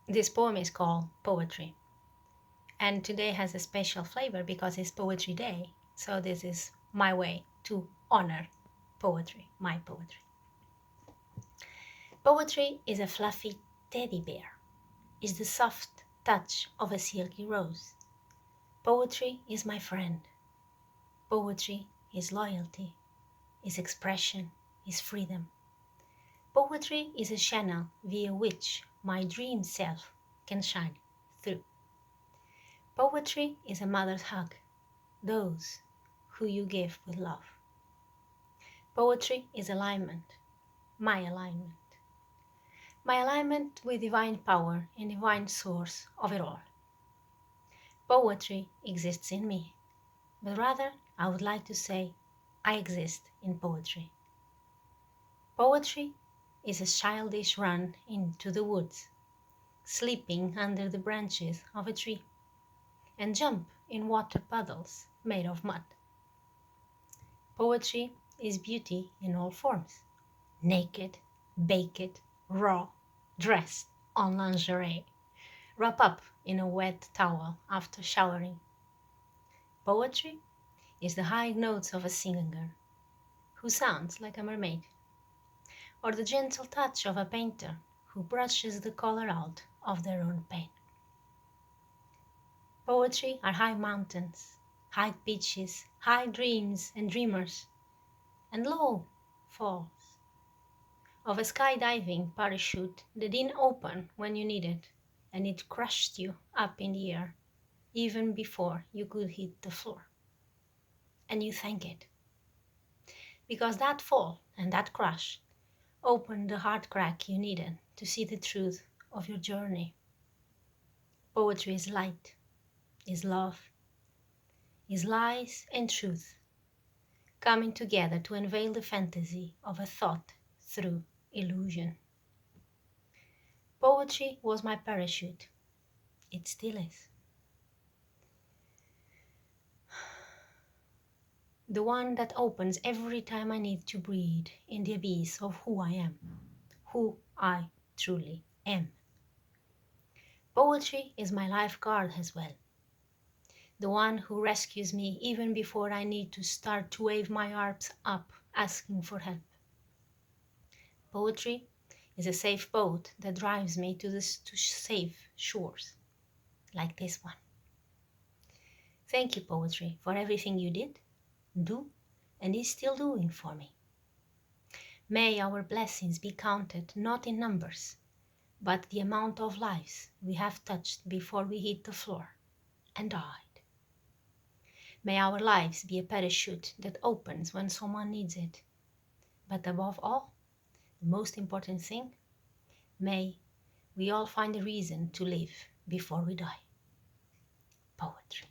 This poem is called Poetry, and today has a special flavor because it's Poetry Day. So this is my way to honor poetry, my poetry. Poetry is a fluffy teddy bear, is the soft touch of a silky rose. Poetry is my friend. Poetry is loyalty, is expression, is freedom. Poetry is a channel via which my dream self can shine through. Poetry is a mother's hug, those who you give with love. Poetry is alignment, my alignment. My alignment with divine power and divine source of it all. Poetry exists in me, but rather I would like to say I exist in poetry. Poetry is a childish run into the woods, sleeping under the branches of a tree, and jump in water puddles made of mud. Poetry is beauty in all forms, naked, baked, raw, dressed on lingerie, wrap up in a wet towel after showering. Poetry is the high notes of a singer who sounds like a mermaid, or the gentle touch of a painter who brushes the color out of their own pain. Poetry are high mountains, high pitches, high dreams and dreamers, and low falls of a skydiving parachute that didn't open when you needed, and it crushed you up in the air even before you could hit the floor. And you thank it, because that fall and that crash opened the heart crack you needed to see the truth of your journey. Poetry is light, is love, is lies and truth coming together to unveil the fantasy of a thought through illusion. Poetry was my parachute. It still is. The one that opens every time I need to breathe in the abyss of who I am, who I truly am. Poetry is my lifeguard as well, the one who rescues me even before I need to start to wave my arms up asking for help. Poetry is a safe boat that drives me to safe shores, like this one. Thank you, poetry, for everything you did, do, and is still doing for me. May our blessings be counted not in numbers, but the amount of lives we have touched before we hit the floor and died. May our lives be a parachute that opens when someone needs it. But above all, the most important thing, may we all find a reason to live before we die. Poetry.